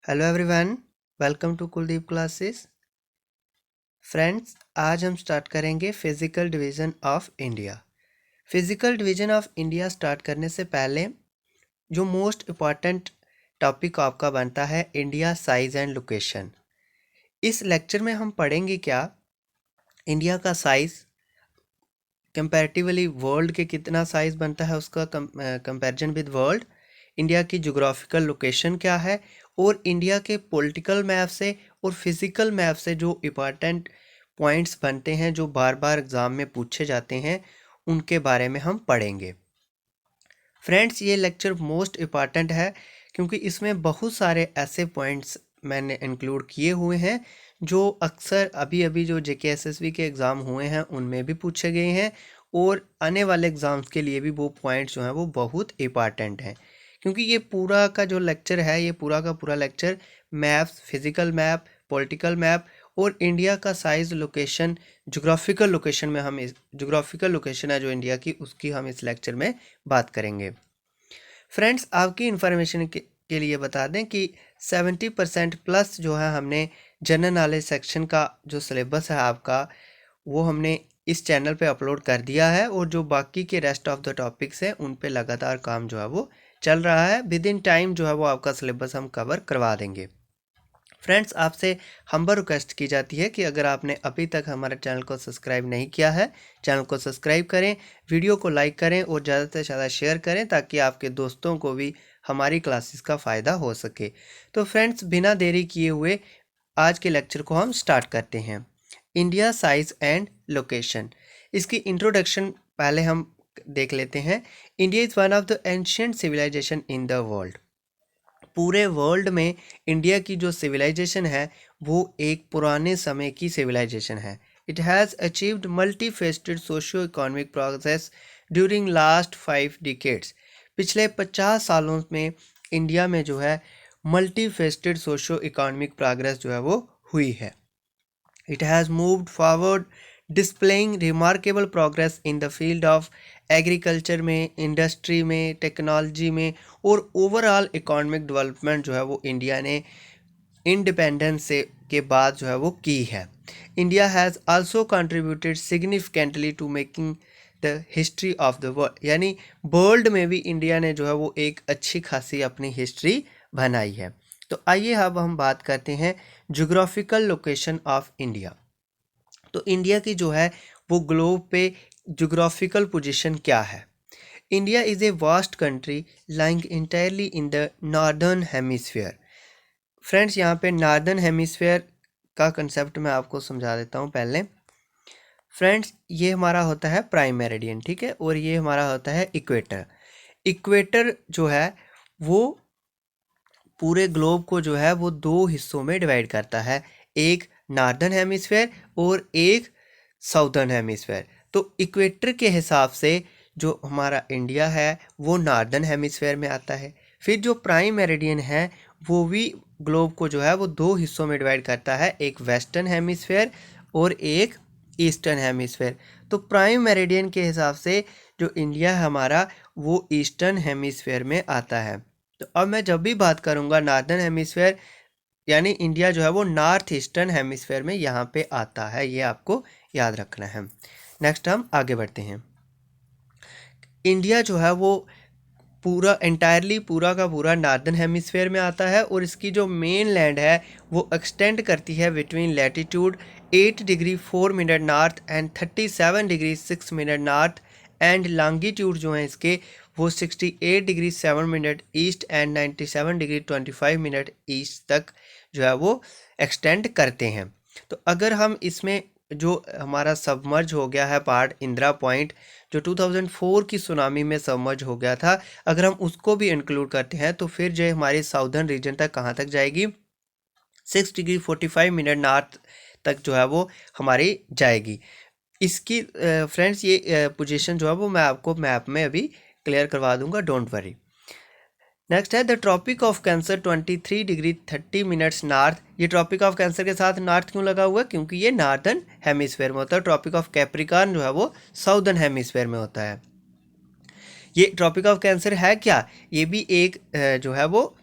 Hello everyone, welcome to Kuldeep classes. Friends, आज हम start करेंगे physical division of India. Physical division of India start करने से पहले जो मोस्ट इम्पॉर्टेंट टॉपिक आपका बनता है इंडिया साइज़ एंड लोकेशन। इस लेक्चर में हम पढ़ेंगे क्या, इंडिया का साइज़ कंपैरेटिवली वर्ल्ड के कितना साइज़ बनता है, उसका कंपैरिजन विद वर्ल्ड, इंडिया की जोग्राफिकल लोकेशन क्या है, और इंडिया के पॉलिटिकल मैप से और फिज़िकल मैप से जो इम्पॉर्टेंट पॉइंट्स बनते हैं जो बार बार एग्ज़ाम में पूछे जाते हैं, उनके बारे में हम पढ़ेंगे। फ्रेंड्स, ये लेक्चर मोस्ट इम्पॉर्टेंट है क्योंकि इसमें बहुत सारे ऐसे पॉइंट्स मैंने इंक्लूड किए हुए हैं जो अक्सर अभी अभी जो JK SSB के एग्ज़ाम हुए हैं उनमें भी पूछे गए हैं, और आने वाले एग्ज़ाम्स के लिए भी वो पॉइंट्स जो हैं वो बहुत इम्पॉर्टेंट हैं। क्योंकि ये पूरा का जो लेक्चर है, ये पूरा का पूरा lecture maps, physical map, political map और इंडिया का साइज़, लोकेशन, जोग्राफिकल लोकेशन में हम इस जोग्राफिकल लोकेशन है जो इंडिया की, उसकी हम इस लेक्चर में बात करेंगे। फ्रेंड्स, आपकी इन्फॉर्मेशन के लिए बता दें कि 70% प्लस जो है हमने जनरल नॉलेज सेक्शन का जो सिलेबस है आपका, वो हमने इस चैनल पे अपलोड कर दिया है, और जो बाकी के रेस्ट ऑफ द टॉपिक्स हैं उन पे लगातार काम जो है वो चल रहा है। विद इन टाइम जो है वो आपका सिलेबस हम कवर करवा देंगे। फ्रेंड्स, आपसे हम्बल रिक्वेस्ट की जाती है कि अगर आपने अभी तक हमारे चैनल को सब्सक्राइब नहीं किया है, चैनल को सब्सक्राइब करें, वीडियो को लाइक करें और ज़्यादा से ज़्यादा शेयर करें ताकि आपके दोस्तों को भी हमारी क्लासेस का फ़ायदा हो सके। तो फ्रेंड्स, बिना देरी किए हुए आज के लेक्चर को हम स्टार्ट करते हैं। इंडिया साइज़ एंड लोकेशन, इसकी इंट्रोडक्शन पहले हम देख लेते हैं। India is one of the ancient civilization in the world. पूरे वर्ल्ड में इंडिया की जो सिविलाइजेशन है वो एक पुराने समय की सिविलाइजेशन है। It has achieved multi faceted socio economic progress during last 5 decades. पिछले 50 सालों में इंडिया में जो है multi faceted socio economic progress जो है वो हुई है। It has moved forward, displaying remarkable progress in the field of agriculture में, इंडस्ट्री में, टेक्नोलॉजी में और ओवरऑल इकोनॉमिक डेवलपमेंट जो है वो इंडिया ने इंडिपेंडेंस से के बाद जो है वो की है। India has also contributed significantly to making the history of the world, यानी वर्ल्ड में भी इंडिया ने जो है वो एक अच्छी खासी अपनी हिस्ट्री बनाई है। तो आइए अब हम बात करते हैं ज्योग्राफिकल लोकेशन ऑफ इंडिया। तो इंडिया की जो है वो ग्लोब पे ज्योग्राफिकल पोजीशन क्या है। India is a vast country lying entirely in the northern hemisphere. Friends, यहाँ पे नॉर्दर्न हेमिस्फीयर का कंसेप्ट मैं आपको समझा देता हूँ पहले। फ्रेंड्स, ये हमारा होता है प्राइम मेरिडियन, ठीक है, और ये हमारा होता है इक्वेटर। इक्वेटर जो है वो पूरे ग्लोब को जो है वो दो हिस्सों में डिवाइड करता है, एक नॉर्दर्न हेमिस्फेयर और एक साउदर्न हेमिस्फेयर। तो इक्वेटर के हिसाब से जो हमारा इंडिया है वो नॉर्दर्न हेमिस्फेयर में आता है। फिर जो प्राइम मेरिडियन है वो भी ग्लोब को जो है वो दो हिस्सों में डिवाइड करता है, एक वेस्टर्न हेमिस्फेयर और एक ईस्टर्न हेमिस्फेयर। तो प्राइम मेरिडियन के हिसाब से जो इंडिया है हमारा वो ईस्टर्न हेमिस्फेयर में आता है। तो अब मैं जब भी बात करूंगा नॉर्दर्न हेमिस्फेयर, यानी इंडिया जो है वो नॉर्थ ईस्टर्न हेमिस्फेयर में यहाँ पे आता है, ये आपको याद रखना है। नेक्स्ट हम आगे बढ़ते हैं। इंडिया जो है वो पूरा एंटायरली पूरा का पूरा नॉर्दर्न हेमिस्फेयर में आता है, और इसकी जो मेन लैंड है वो एक्सटेंड करती है between latitude 8 degree 4 minute north and 37 degree 6 minute north, and longitude जो है इसके वो 68 degree 7 minute east and 97 degree 25 minute east तक जो है वो एक्सटेंड करते हैं। तो अगर हम इसमें जो हमारा सबमर्ज हो गया है पार्ट इंदिरा पॉइंट, जो 2004 की सुनामी में सबमर्ज हो गया था, अगर हम उसको भी इंक्लूड करते हैं तो फिर जो हमारी साउदर्न रीजन तक कहाँ तक जाएगी, 6 डिग्री 45 मिनट नॉर्थ तक जो है वो हमारी जाएगी। इसकी फ्रेंड्स ये पोजीशन जो है वो मैं आपको मैप में अभी क्लियर करवा दूंगा, डोंट वरी। नेक्स्ट है the tropic of Cancer 23 degree 30 minutes north. ये ट्रॉपिक ऑफ कैंसर के साथ नॉर्थ क्यों लगा हुआ है, क्योंकि ये नॉर्दर्न हेमिस्फेयर में होता है। ट्रॉपिक ऑफ कैप्रिकॉर्न जो है वो साउदर्न हेमिस्फेयर में होता है। ये ट्रॉपिक ऑफ कैंसर है क्या, ये भी एक जो है वो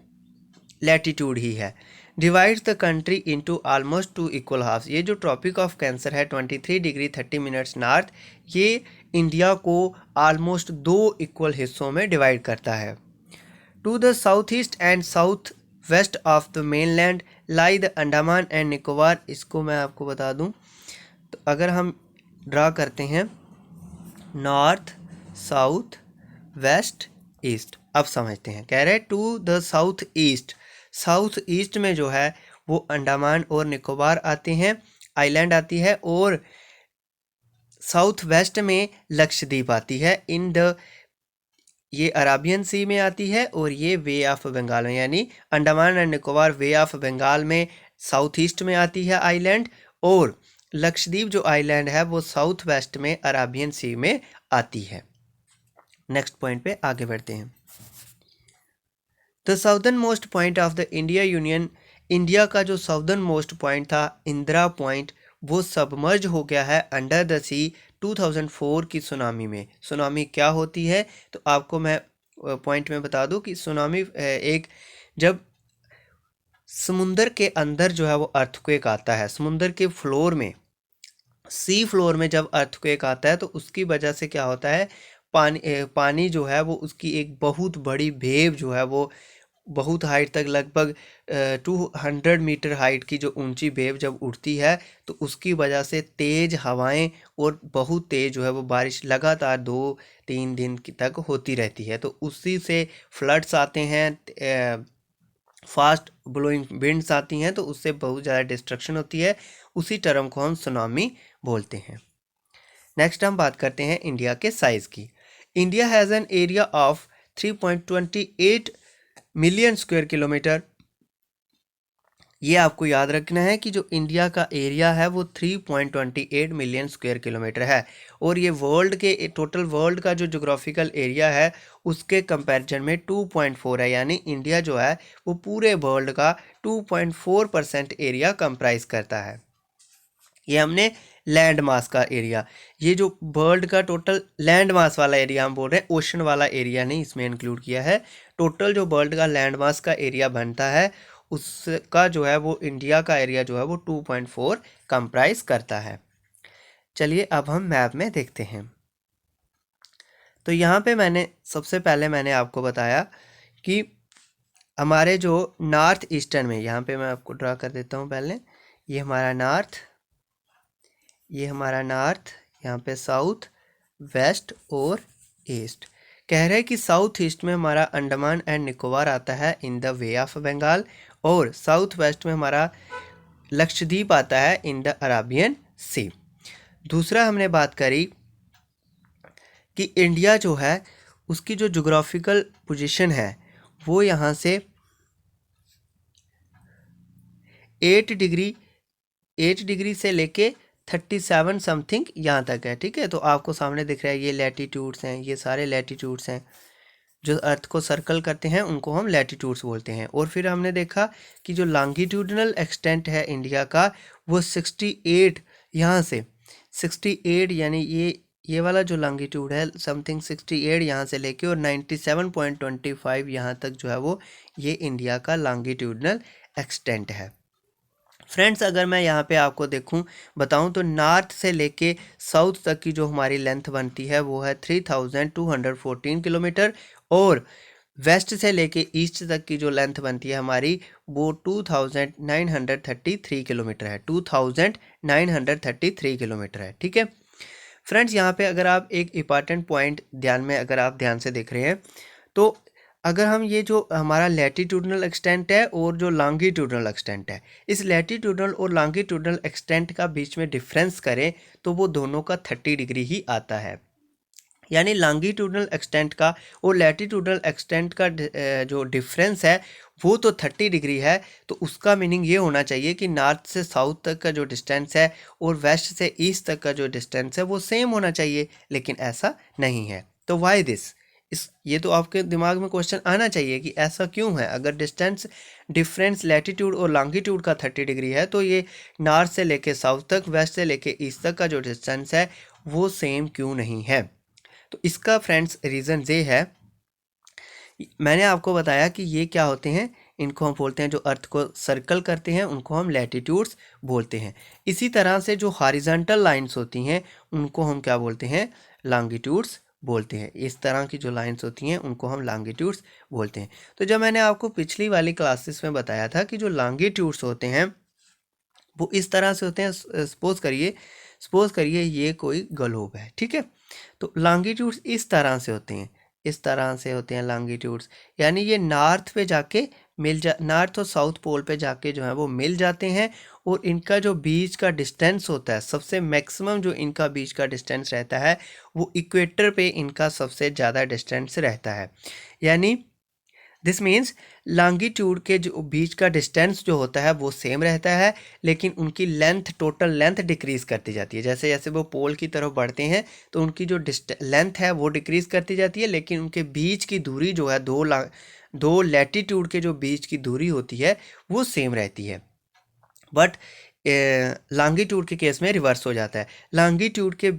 लैटीट्यूड ही है। Divides the country into almost 2 equal halves. ये जो ट्रॉपिक ऑफ कैंसर है 23 डिग्री 30 मिनट्स नॉर्थ, ये इंडिया को ऑलमोस्ट 2 इक्वल हिस्सों में डिवाइड करता है। To the south east and south west of the mainland lie the Andaman and Nicobar. इसको मैं आपको बता दूं, तो अगर हम ड्रा करते हैं नॉर्थ साउथ वेस्ट ईस्ट, अब समझते हैं। कह रहे to the south east, south east में जो है वो अंडमान और निकोबार आते हैं, आइलैंड आती है, और साउथ वेस्ट में लक्षद्वीप आती है। इन द ये अराबियन सी में आती है और ये वे ऑफ बंगाल में, यानी Andaman and Nicobar bay of Bengal में साउथ ईस्ट में आती है आइलैंड, और लक्षद्वीप जो आइलैंड है वो साउथ वेस्ट में अराबियन सी में आती है। नेक्स्ट पॉइंट पे आगे बढ़ते हैं। The southern most point of the India union, India का जो साउदर्न मोस्ट पॉइंट था इंदिरा पॉइंट, वो सबमर्ज हो गया है अंडर द सी 2004 की सुनामी में। सुनामी क्या होती है, तो आपको मैं पॉइंट में बता दूं कि सुनामी एक, जब समुंदर के अंदर जो है वो अर्थक्वेक आता है, समुंदर के फ्लोर में, सी फ्लोर में जब अर्थक्वेक आता है तो उसकी वजह से क्या होता है, पानी जो है वो उसकी एक बहुत बड़ी वेव जो है वो बहुत हाइट तक, लगभग 200 मीटर हाइट की जो ऊंची वेव जब उठती है तो उसकी वजह से तेज़ हवाएं और बहुत तेज़ जो है वो बारिश लगातार 2-3 दिन तक होती रहती है। तो उसी से फ्लड्स आते हैं, फास्ट ब्लोइंग विंड्स आती हैं, तो उससे बहुत ज़्यादा डिस्ट्रक्शन होती है। उसी टर्म को हम सुनामी बोलते हैं। नेक्स्ट हम बात करते हैं इंडिया के साइज़ की। India has an area of 3.28 million square kilometre. ये आपको याद रखना है कि जो इंडिया का एरिया है वो 3.28 मिलियन स्क्वायर किलोमीटर है, और ये वर्ल्ड के टोटल वर्ल्ड का जो जोग्राफिकल एरिया है उसके कंपैरिजन में 2.4 है, यानी इंडिया जो है वो पूरे वर्ल्ड का 2.4% एरिया कंप्राइज करता है। ये हमने लैंड मास का एरिया, ये जो वर्ल्ड का टोटल लैंड मास वाला एरिया हम बोल रहे हैं, ओशन वाला एरिया नहीं इसमें इंक्लूड किया है। टोटल जो वर्ल्ड का लैंड मास का एरिया बनता है उसका जो है वो इंडिया का एरिया जो है वो 2.4 कंप्राइज करता है। चलिए अब हम मैप में देखते हैं। तो यहाँ पे मैंने सबसे पहले मैंने आपको बताया कि हमारे जो नॉर्थ ईस्टर्न में, यहाँ पे मैं आपको ड्रा कर देता हूँ पहले, ये हमारा नॉर्थ, ये हमारा नॉर्थ, यहाँ पे साउथ वेस्ट और ईस्ट। कह रहे हैं कि साउथ ईस्ट में हमारा अंडमान एंड निकोबार आता है in the bay of Bengal, और साउथ वेस्ट में हमारा लक्षद्वीप आता है इन द अराबियन सी। दूसरा हमने बात करी कि इंडिया जो है उसकी जो जोग्राफिकल पोजीशन है वो यहाँ से 8 डिग्री से लेके 37 समथिंग यहाँ तक है। ठीक है, तो आपको सामने दिख रहा है ये लैटीट्यूड्स हैं, ये सारे लैटीट्यूड्स हैं जो अर्थ को सर्कल करते हैं, उनको हम लैटीट्यूड्स बोलते हैं। और फिर हमने देखा कि जो लॉन्गिट्यूडनल एक्सटेंट है इंडिया का वो 68, यहाँ से 68, यानी ये वाला जो लॉन्गिट्यूड है समथिंग 68 यहाँ से लेके और 97.25 यहाँ तक जो है वो ये इंडिया का लॉन्गिट्यूडनल एक्सटेंट है। फ्रेंड्स, अगर मैं यहाँ पे आपको बताऊँ तो नॉर्थ से लेके साउथ तक की जो हमारी लेंथ बनती है वो है 3214 किलोमीटर, और वेस्ट से लेके ईस्ट तक की जो लेंथ बनती है हमारी वो 2933 किलोमीटर है, 2933 किलोमीटर है। ठीक है फ्रेंड्स, यहाँ पे अगर आप एक इम्पॉर्टेंट पॉइंट अगर आप ध्यान से देख रहे हैं तो अगर हम ये जो हमारा लैटीट्यूडनल एक्सटेंट है और जो लॉन्गिट्यूडनल एक्सटेंट है, इस लैटीट्यूडनल और लॉन्गिट्यूडनल एक्सटेंट का बीच में डिफरेंस करें तो वो दोनों का 30 डिग्री ही आता है। यानी लॉन्गिट्यूडनल एक्सटेंट का और लैटीट्यूडनल एक्सटेंट का जो डिफरेंस है वो तो 30 डिग्री है, तो उसका मीनिंग ये होना चाहिए कि नॉर्थ से साउथ तक का जो डिस्टेंस है और वेस्ट से ईस्ट तक का जो डिस्टेंस है वो सेम होना चाहिए, लेकिन ऐसा नहीं है। तो वाई दिस, ये तो आपके दिमाग में क्वेश्चन आना चाहिए कि ऐसा क्यों है। अगर डिफरेंस लैटीट्यूड और लॉन्गिट्यूड का 30 डिग्री है तो ये नॉर्थ से लेके साउथ तक, वेस्ट से लेके ईस्ट तक का जो डिस्टेंस है वो सेम क्यों नहीं है। तो इसका फ्रेंड्स रीज़न ये है, मैंने आपको बताया कि ये क्या होते हैं, इनको हम बोलते हैं, जो अर्थ को सर्कल करते हैं उनको हम लैटिट्यूड्स बोलते हैं। इसी तरह से जो हॉरिजॉन्टल लाइंस होती हैं उनको हम क्या बोलते हैं, लॉन्गिट्यूड्स बोलते हैं। इस तरह की जो लाइंस होती हैं उनको हम लॉन्गिट्यूड्स बोलते हैं। तो जब मैंने आपको पिछली वाली क्लासेस में बताया था कि जो लॉन्गिट्यूड्स होते हैं वो इस तरह से होते हैं, सपोज करिए ये कोई ग्लोब है, ठीक है। तो लॉन्गिट्यूड्स इस तरह से होते हैं, इस तरह से होते हैं लॉन्गिट्यूड्स, यानी ये नॉर्थ पे जाके नॉर्थ और साउथ पोल पे जाके जो है वो मिल जाते हैं। और इनका जो बीच का डिस्टेंस होता है, सबसे मैक्सिमम जो इनका बीच का डिस्टेंस रहता है वो इक्वेटर पे इनका सबसे ज़्यादा डिस्टेंस रहता है। यानी दिस मीन्स लॉन्गिट्यूड के जो बीच का डिस्टेंस जो होता है वो सेम रहता है, लेकिन उनकी लेंथ, टोटल लेंथ डिक्रीज़ करती जाती है। जैसे जैसे वो पोल की तरफ बढ़ते हैं तो उनकी जो लेंथ है वो डिक्रीज़ करती जाती है, लेकिन उनके बीच की दूरी जो है दो लैटिट्यूड के जो बीच की दूरी होती है वो सेम रहती है। बट लॉन्गिट्यूड के केस में रिवर्स हो जाता है। लॉन्गिट्यूड के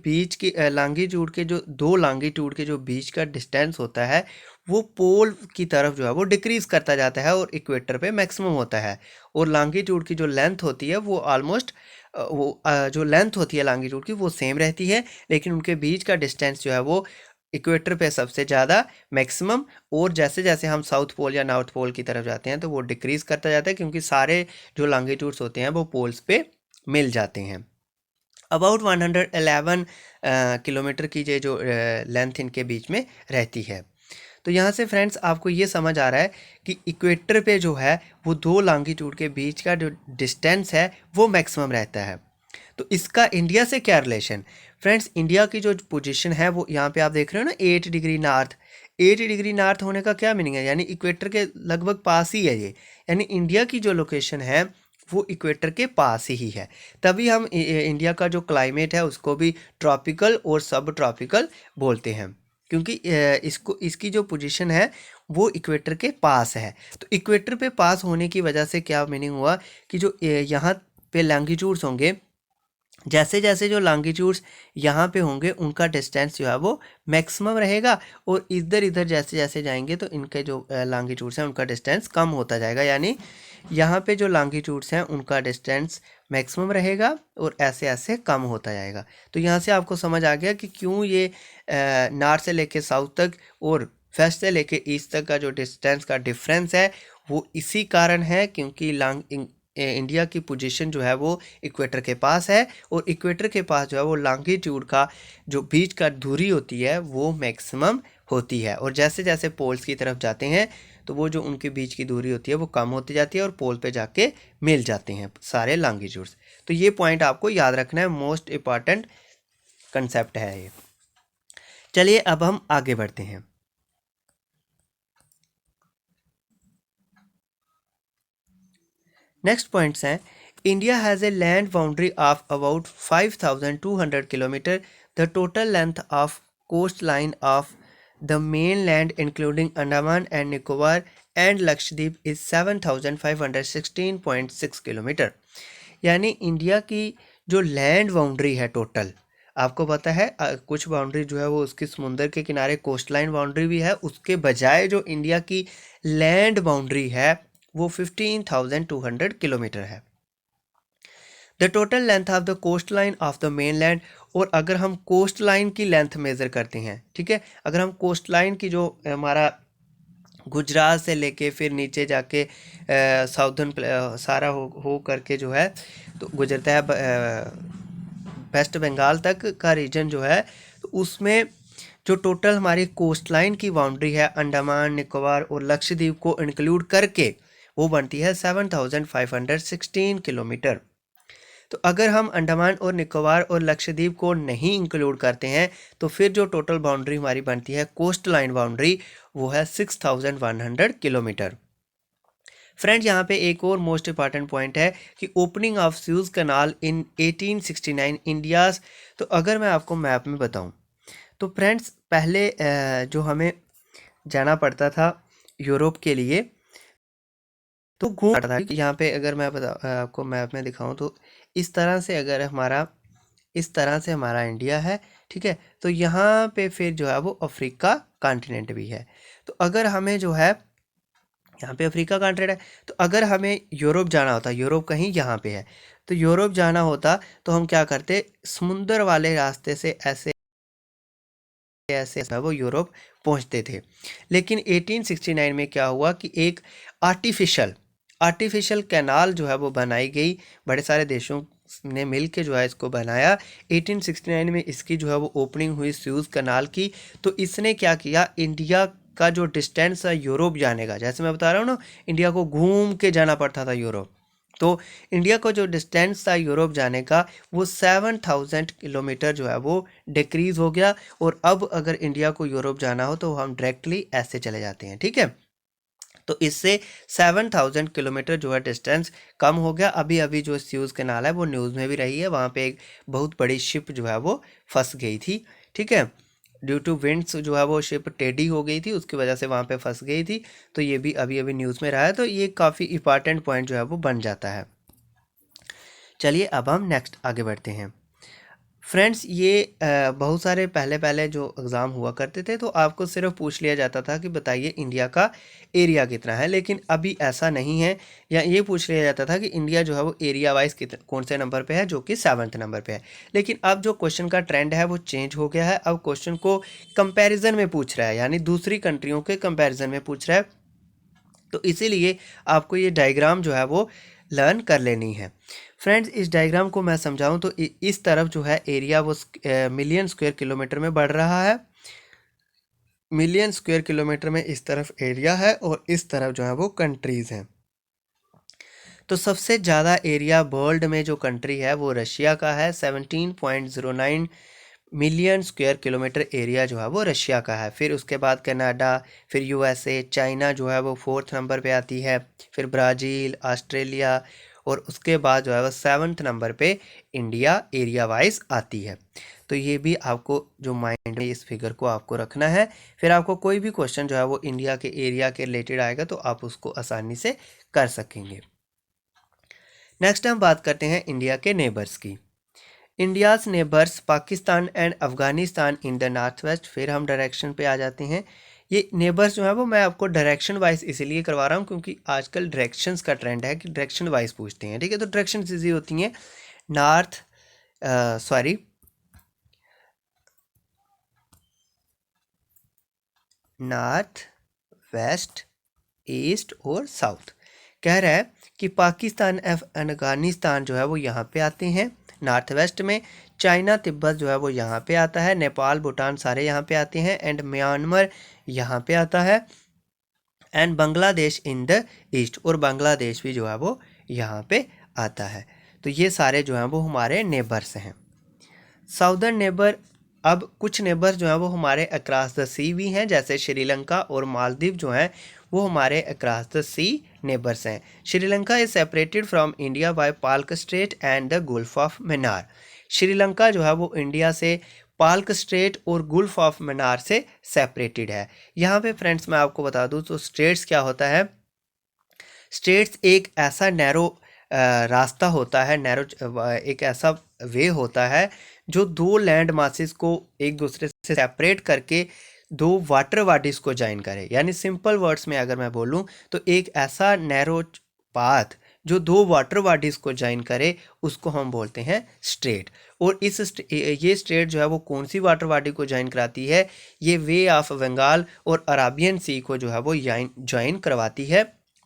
जो दो लॉन्गिट्यूड के जो बीच का डिस्टेंस होता है वो पोल की तरफ जो है वो डिक्रीज़ करता जाता है और इक्वेटर पे मैक्सिमम होता है। और लॉन्गिट्यूड की जो लेंथ होती है वो ऑलमोस्ट जो लेंथ होती है लॉन्गिट्यूड की वो सेम रहती है, लेकिन उनके बीच का डिस्टेंस जो है वो इक्वेटर पे सबसे ज़्यादा मैक्सिमम, और जैसे जैसे हम साउथ पोल या नॉर्थ पोल की तरफ जाते हैं तो वो डिक्रीज़ करता जाता है, क्योंकि सारे जो लॉन्गिट्यूड्स होते हैं वो पोल्स पे मिल जाते हैं। अबाउट 111 किलोमीटर की ये जो लेंथ इनके बीच में रहती है। तो यहाँ से फ्रेंड्स आपको ये समझ आ रहा है कि इक्वेटर पे जो है वो दो लॉन्गिट्यूड के बीच का जो डिस्टेंस है वो मैक्सिमम रहता है। तो इसका इंडिया से क्या रिलेशन? फ्रेंड्स, इंडिया की जो पोजीशन है वो यहाँ पे आप देख रहे हो ना, 8 डिग्री नॉर्थ। 8 डिग्री नॉर्थ होने का क्या मीनिंग है? यानी इक्वेटर के लगभग पास ही है ये। यानी इंडिया की जो लोकेशन है वो इक्वेटर के पास ही है। तभी हम इंडिया का जो क्लाइमेट है उसको भी ट्रॉपिकल और सब ट्रॉपिकल बोलते हैं, क्योंकि इसकी जो पोजीशन है वो इक्वेटर के पास है। तो इक्वेटर पे पास होने की वजह से क्या मीनिंग हुआ कि जो यहाँ पे लॉन्गिट्यूड्स होंगे, जैसे जैसे जो लॉन्गिट्यूड्स यहाँ पे होंगे उनका डिस्टेंस जो है वो मैक्सिमम रहेगा, और इधर इधर जैसे जैसे जाएंगे तो इनके जो लॉन्गिट्यूड्स हैं उनका डिस्टेंस कम होता जाएगा। यानी यहाँ पे जो लॉन्गिट्यूड्स हैं उनका डिस्टेंस मैक्सिमम रहेगा और ऐसे ऐसे कम होता जाएगा। तो यहाँ से आपको समझ आ गया कि क्यों ये नॉर्थ से लेके साउथ तक और वेस्ट से लेके ईस्ट तक का जो डिस्टेंस का डिफरेंस है वो इसी कारण है, क्योंकि इंडिया की पोजीशन जो है वो इक्वेटर के पास है, और इक्वेटर के पास जो है वो लॉन्गिट्यूड का जो बीच का दूरी होती है वो मैक्सिमम होती है। और जैसे जैसे पोल्स की तरफ जाते हैं तो वो जो उनके बीच की दूरी होती है वो कम होती जाती है और पोल पे जाके मिल जाते हैं सारे लॉन्गिट्यूड्स। तो ये पॉइंट आपको याद रखना है, मोस्ट इम्पॉर्टेंट कंसेप्ट है ये। चलिए अब हम आगे बढ़ते हैं। नेक्स्ट पॉइंट्स हैं, India has a land boundary of about 5200 kilometre. The total length of coast line of the main land including Andaman and Nicobar and Lakshadweep is 7516.6 kilometre. यानी इंडिया की जो लैंड बाउंड्री है टोटल, आपको पता है कुछ बाउंड्री जो है वो उसकी समुंदर के किनारे कोस्ट लाइन बाउंड्री भी है, उसके बजाय जो इंडिया की लैंड बाउंड्री है वो 15,200 किलोमीटर है। The total length of the coast line of the main land, और अगर हम कोस्ट लाइन की लेंथ मेज़र करते हैं, ठीक है, अगर हम कोस्ट लाइन की जो हमारा गुजरात से लेके फिर नीचे जाके साउदर्न सारा हो करके जो है तो गुजरता है वेस्ट बंगाल तक का रीजन जो है, तो उसमें जो टोटल हमारी कोस्ट लाइन की बाउंड्री है अंडमान निकोबार और लक्षद्वीप को इंक्लूड करके वो बनती है 7516 किलोमीटर। तो अगर हम अंडमान और निकोबार और लक्षद्वीप को नहीं इंक्लूड करते हैं तो फिर जो टोटल बाउंड्री हमारी बनती है कोस्ट लाइन बाउंड्री वो है 6100 किलोमीटर। फ्रेंड्स, यहाँ पे एक और मोस्ट इंपॉर्टेंट पॉइंट है कि opening of Suez canal in 1869 India's. तो अगर मैं आपको मैप में बताऊँ तो फ्रेंड्स पहले जो हमें जाना पड़ता था यूरोप के लिए तो घूम था। यहाँ पे अगर मैं आपको मैप में दिखाऊं तो इस तरह से हमारा इंडिया है, ठीक है। तो यहाँ पे फिर जो है वो अफ्रीका कॉन्टिनेंट भी है। तो अगर हमें जो है यहाँ पे अफ्रीका कंट्री है। तो अगर हमें यूरोप जाना होता, यूरोप कहीं यहाँ पे है, तो यूरोप जाना होता तो हम क्या करते, समुंदर वाले रास्ते से ऐसे ऐसे है वो यूरोप पहुंचते थे। लेकिन 1869 में क्या हुआ कि एक आर्टिफिशियल कैनाल जो है वो बनाई गई, बड़े सारे देशों ने मिल के जो है इसको बनाया। 1869 में इसकी जो है वो ओपनिंग हुई स्यूज़ कैनाल की। तो इसने क्या किया, इंडिया का जो डिस्टेंस है यूरोप जाने का, जैसे मैं बता रहा हूँ ना, इंडिया को घूम के जाना पड़ता था यूरोप, तो इंडिया को जो डिस्टेंस था यूरोप जाने का वो 7000 किलोमीटर जो है वो डिक्रीज़ हो गया। और अब अगर इंडिया को यूरोप जाना हो तो हम डायरेक्टली ऐसे चले जाते हैं, ठीक है। तो इससे 7000 किलोमीटर जो है डिस्टेंस कम हो गया। अभी अभी जो स्यूज़ कैनाल है वो न्यूज़ में भी रही है, वहाँ पे एक बहुत बड़ी शिप जो है वो फंस गई थी, ठीक है। ड्यू टू विंड्स जो है वो शिप टेढ़ी हो गई थी, उसकी वजह से वहाँ पे फंस गई थी। तो ये भी अभी अभी न्यूज़ में रहा है, तो ये काफ़ी इंपॉर्टेंट पॉइंट जो है वो बन जाता है। चलिए अब हम नेक्स्ट आगे बढ़ते हैं। फ्रेंड्स, ये बहुत सारे पहले पहले जो एग्ज़ाम हुआ करते थे तो आपको सिर्फ पूछ लिया जाता था कि बताइए इंडिया का एरिया कितना है, लेकिन अभी ऐसा नहीं है। या ये पूछ लिया जाता था कि इंडिया जो है वो एरिया वाइज कौन से नंबर पे है, जो कि 7वें नंबर पे है। लेकिन अब जो क्वेश्चन का ट्रेंड है वो चेंज हो गया है। अब क्वेश्चन को कंपैरिजन में पूछ रहा है, यानी दूसरी कंट्रियों के कंपैरिजन में पूछ रहा है। तो इसीलिए आपको ये डायग्राम जो है वो लर्न कर लेनी है। फ्रेंड्स, इस डायग्राम को मैं समझाऊं तो इस तरफ जो है एरिया वो मिलियन स्क्वायर किलोमीटर में बढ़ रहा है। मिलियन स्क्वायर किलोमीटर में इस तरफ एरिया है और इस तरफ जो है वो कंट्रीज़ हैं। तो सबसे ज़्यादा एरिया वर्ल्ड में जो कंट्री है वो रशिया का है। 17.09 मिलियन स्क्वायर किलोमीटर एरिया जो है वो रशिया का है। फिर उसके बाद कनाडा, फिर यूएसए, चाइना जो है वो 4th नंबर पे आती है। फिर ब्राज़ील, ऑस्ट्रेलिया, और उसके बाद जो है वो 7th नंबर पे इंडिया एरिया वाइज आती है। तो ये भी आपको जो माइंड में इस फिगर को आपको रखना है। फिर आपको कोई भी क्वेश्चन जो है वो इंडिया के एरिया के रिलेटेड आएगा तो आप उसको आसानी से कर सकेंगे। नेक्स्ट हम बात करते हैं इंडिया के नेबर्स की। India's neighbours Pakistan and Afghanistan in the north waste. फिर हम डायरेक्शन पे आ जाते हैं। ये नेबर्स जो है वो मैं आपको डायरेक्शन वाइज इसीलिए करवा रहा हूँ क्योंकि आजकल डायरेक्शंस का ट्रेंड है कि डायरेक्शन वाइज पूछते हैं, ठीक है। तो डायरेक्शंस ईजी होती हैं, नॉर्थ, वेस्ट, ईस्ट और साउथ। कह रहा है कि पाकिस्तान अफगानिस्तान जो है वो यहाँ पे आते हैं नॉर्थ वेस्ट में। चाइना तिब्बत जो है वो यहाँ पे आता है। नेपाल भूटान सारे यहाँ पे आते हैं। एंड म्यांमार यहाँ पे आता है। And Bangladesh in the east, और बांग्लादेश भी जो है वो यहाँ पे आता है। तो ये सारे जो हैं वो हमारे नेबर्स हैं। साउदर्न नेबर, अब कुछ नेबर जो हैं वो हमारे अक्रॉस द सी भी हैं, जैसे श्रीलंका और मालदीव जो हैं वो हमारे अक्रॉस द सी नेबर्स हैं। Sri Lanka is separated from India by Palk straight and the Gulf of Mannar. Sri Lanka जो है वो इंडिया से पाल्क स्ट्रेट और गुल्फ ऑफ मन्नार से सेपरेटेड है। यहाँ पे फ्रेंड्स मैं आपको बता दूँ तो स्ट्रेट्स क्या होता है। स्ट्रेट्स एक ऐसा नैरो रास्ता होता है, एक ऐसा वे होता है जो दो लैंड मासेस को एक दूसरे से सेपरेट करके दो वाटर बॉडीज़ को ज्वाइन करे। यानी सिंपल वर्ड्स में अगर मैं बोलूँ तो एक ऐसा नैरो पाथ जो दो वाटर बॉडीज़ को ज्वाइन करे उसको हम बोलते हैं स्ट्रेट। और ये स्ट्रेट जो है वो कौन सी वाटर बॉडी को ज्वाइन कराती है, ये वे ऑफ बंगाल और अराबियन सी को जो है वो ज्वाइन करवाती है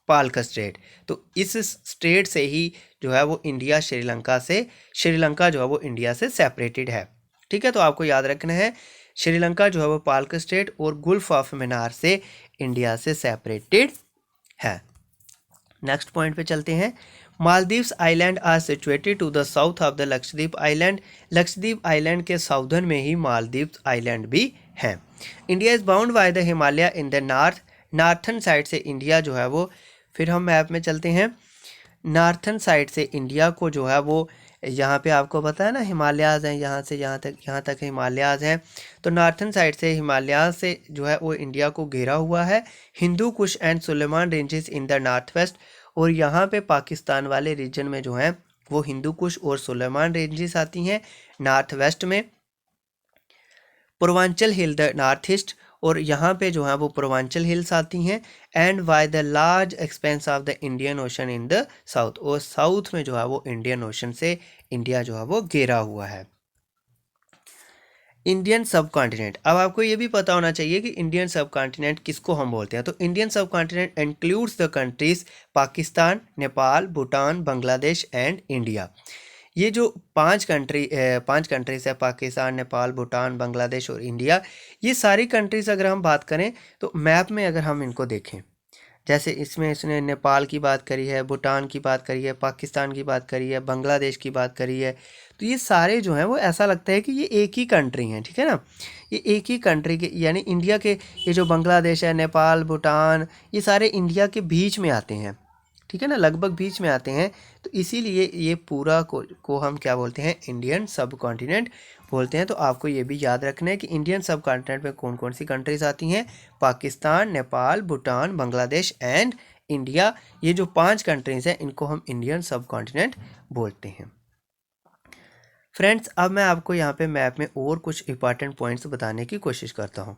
पाल्क स्ट्रेट। तो इस स्ट्रेट से ही जो है वो श्रीलंका जो है वो इंडिया से सेपरेटेड है, ठीक है। तो आपको याद रखना है श्रीलंका जो है वो पाल्क स्ट्रेट और गुल्फ ऑफ मन्नार से इंडिया से सेपरेटेड है। नेक्स्ट पॉइंट पे चलते हैं। Maldives island are situated to the south of the Lakshadweep island. Lakshadweep island के साउदर्न में ही मालदीव्स आइलैंड भी हैं। India is bound by the Himalaya in the northern side से इंडिया जो है वो, फिर हम मैप में चलते हैं। नॉर्थन साइड से इंडिया को जो है वो, यहाँ पे आपको पता है ना हिमालयाज़ हैं, यहाँ से यहाँ तक हिमालयाज़ हैं। तो नॉर्थन साइड से हिमालयाज़ से जो है वो इंडिया को घेरा हुआ है। Hindu Kush and Sulaiman ranges in the north west, और यहाँ पे पाकिस्तान वाले रीजन में जो हैं वो हिंदू कुश और सुलेमान रेंजेस आती हैं नॉर्थ वेस्ट में। पूर्वांचल हिल द नॉर्थ ईस्ट, और यहाँ पे जो है वो पूर्वांचल हिल्स आती हैं, and by the large expense of the Indian ocean in the south, और साउथ में जो है वो इंडियन ओशन से इंडिया जो है वो घिरा हुआ है। इंडियन सब कॉन्टिनेंट, अब आपको ये भी पता होना चाहिए कि इंडियन सब कॉन्टिनेंट किसको हम बोलते हैं। तो इंडियन सब continent includes the countries Pakistan, Nepal, Bhutan, Bangladesh and India. ये जो पांच कंट्रीज है, पाकिस्तान, नेपाल, भूटान, बांग्लादेश और इंडिया, ये सारी कंट्रीज अगर हम बात करें तो मैप में अगर हम इनको देखें, जैसे इसमें इसने नेपाल की बात करी है, भूटान की बात करी है, पाकिस्तान की बात करी है, बांग्लादेश की बात करी है, तो ये सारे जो हैं वो ऐसा लगता है कि ये एक ही कंट्री हैं, ठीक है ना। ये एक ही कंट्री के, यानी इंडिया के, ये जो बांग्लादेश है, नेपाल, भूटान, ये सारे इंडिया के बीच में आते हैं, ठीक है ना, लगभग बीच में आते हैं। तो इसीलिए ये पूरा को हम क्या बोलते हैं, इंडियन सब कॉन्टिनेंट बोलते हैं। तो आपको ये भी याद रखना है कि इंडियन सब कॉन्टिनेंट में कौन कौन सी कंट्रीज आती हैं, पाकिस्तान, नेपाल, भूटान, बांग्लादेश एंड इंडिया। ये जो 5 कंट्रीज हैं इनको हम इंडियन सब कॉन्टिनेंट बोलते हैं। फ्रेंड्स, अब मैं आपको यहाँ पे मैप में और कुछ इंपॉर्टेंट पॉइंट्स बताने की कोशिश करता हूँ।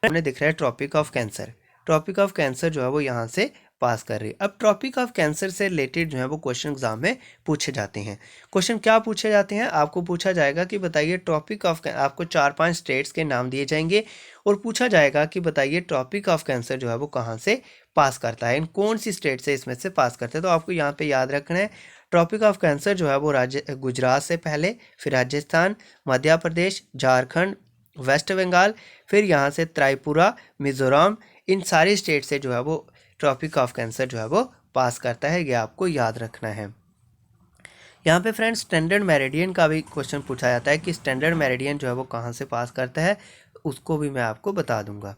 हमने दिख रहा है tropic of Cancer, tropic of Cancer जो है वो यहाँ से पास कर रही है। अब ट्रॉपिक ऑफ कैंसर से रिलेटेड जो है वो क्वेश्चन एग्जाम में पूछे जाते हैं। क्वेश्चन क्या पूछे जाते हैं, आपको पूछा जाएगा कि बताइए ट्रॉपिक ऑफ, आपको 4-5 स्टेट्स के नाम दिए जाएंगे और पूछा जाएगा कि बताइए ट्रॉपिक ऑफ कैंसर जो है वो कहाँ से पास करता है, इन कौन सी स्टेट से इसमें से पास करते हैं। तो आपको यहाँ पे याद रखना है, ट्रॉपिक ऑफ कैंसर जो है वो गुजरात से पहले, फिर राजस्थान, मध्य प्रदेश, झारखंड, वेस्ट बंगाल, फिर यहाँ से त्रिपुरा, मिजोरम, इन सारी स्टेट से जो है वो ट्रॉपिक ऑफ कैंसर जो है वो पास करता है। ये आपको याद रखना है। यहाँ पे फ्रेंड्स स्टैंडर्ड मेरिडियन का भी क्वेश्चन पूछा जाता है कि स्टैंडर्ड मेरिडियन जो है वो कहाँ से पास करता है, उसको भी मैं आपको बता दूंगा।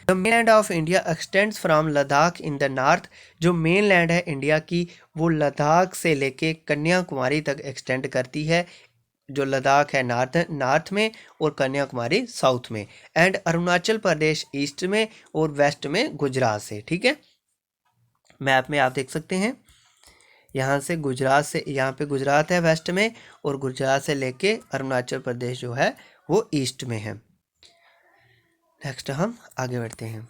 The main land of India extends from Ladakh in the north. जो मेन लैंड है इंडिया की वो लद्दाख से लेके कन्याकुमारी तक एक्सटेंड करती है। जो लद्दाख है नॉर्थ में और कन्याकुमारी साउथ में, एंड अरुणाचल प्रदेश ईस्ट में और वेस्ट में गुजरात से, ठीक है। मैप में आप देख सकते हैं, यहाँ से गुजरात से, यहाँ पे गुजरात है वेस्ट में और गुजरात से लेके अरुणाचल प्रदेश जो है वो ईस्ट में है। नेक्स्ट हम आगे बढ़ते हैं।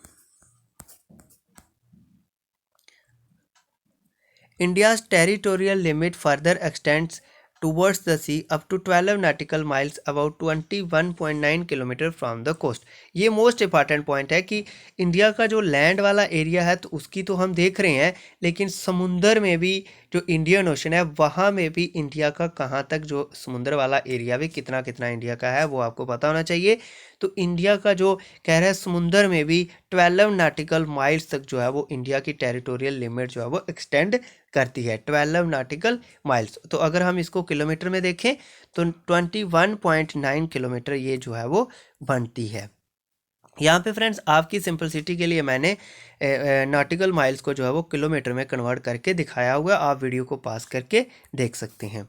India's territorial limit further x tends towards the sea up to 12 nautical miles, about 21.9 kilometre from the coast. ये मोस्ट इंपॉर्टेंट पॉइंट है कि इंडिया का जो लैंड वाला एरिया है तो उसकी तो हम देख रहे हैं, लेकिन समुंदर में भी जो इंडियन ओशन है वहाँ में भी इंडिया का कहाँ तक जो समुंदर वाला एरिया भी कितना कितना इंडिया का है वो आपको पता होना चाहिए। तो इंडिया का जो कह रहा है समुंदर में भी 12 नॉटिकल माइल्स तक जो है वो इंडिया की टेरिटोरियल लिमिट जो है वो एक्सटेंड करती है, 12 नॉटिकल माइल्स। तो अगर हम इसको किलोमीटर में देखें तो 21.9 किलोमीटर ये जो है वो बनती है। यहाँ पे फ्रेंड्स आपकी सिंपलिसिटी के लिए मैंने नॉटिकल माइल्स को जो है वो किलोमीटर में कन्वर्ट करके दिखाया हुआ, आप वीडियो को पास करके देख सकते हैं।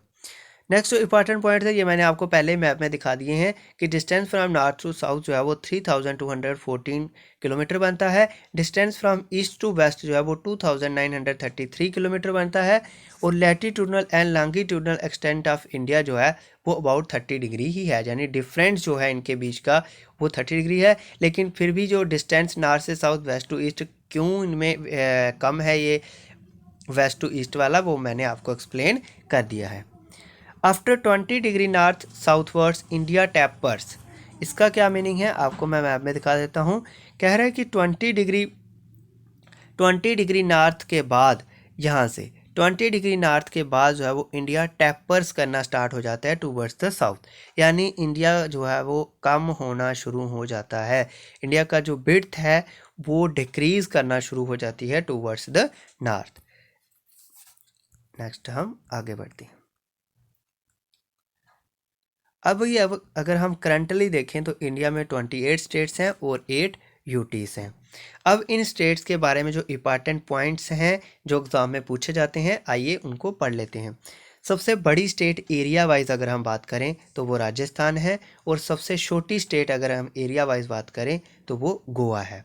नेक्स्ट जो इंपॉर्टेंट पॉइंट है ये मैंने आपको पहले मैप में दिखा दिए हैं कि distance from north to south जो है वो 3214 किलोमीटर बनता है। Distance from east to west जो है वो 2933 किलोमीटर बनता है। और latitudinal and longitudinal extent of India जो है वो अबाउट 30 डिग्री ही है, यानी डिफरेंस जो है इनके बीच का वो 30 डिग्री है। लेकिन फिर भी जो डिस्टेंस नॉर्थ से साउथ, वेस्ट टू ईस्ट क्यों इनमें कम है, ये वेस्ट टू ईस्ट वाला, वो मैंने आपको एक्सप्लेन कर दिया है। After 20 degree north southwards India tapers, इसका क्या मीनिंग है आपको मैं मैप में दिखा देता हूँ। कह रहा है कि 20 डिग्री नॉर्थ के बाद, यहाँ से 20 डिग्री नॉर्थ के बाद जो है वो इंडिया टैपर्स करना स्टार्ट हो जाता है टूवर्ड्स द साउथ, यानी इंडिया जो है वो कम होना शुरू हो जाता है। इंडिया का जो विड्थ है वो डिक्रीज करना शुरू हो जाती है टूवर्ड्स द नॉर्थ। नेक्स्ट हम आगे बढ़ते हैं। अब अगर हम करंटली देखें तो इंडिया में 28 स्टेट्स हैं और 8 यूटीज़ हैं। अब इन स्टेट्स के बारे में जो इंपॉर्टेंट पॉइंट्स हैं जो एग्ज़ाम में पूछे जाते हैं, आइए उनको पढ़ लेते हैं। सबसे बड़ी स्टेट एरिया वाइज अगर हम बात करें तो वो राजस्थान है, और सबसे छोटी स्टेट अगर हम एरिया वाइज बात करें तो वो गोवा है।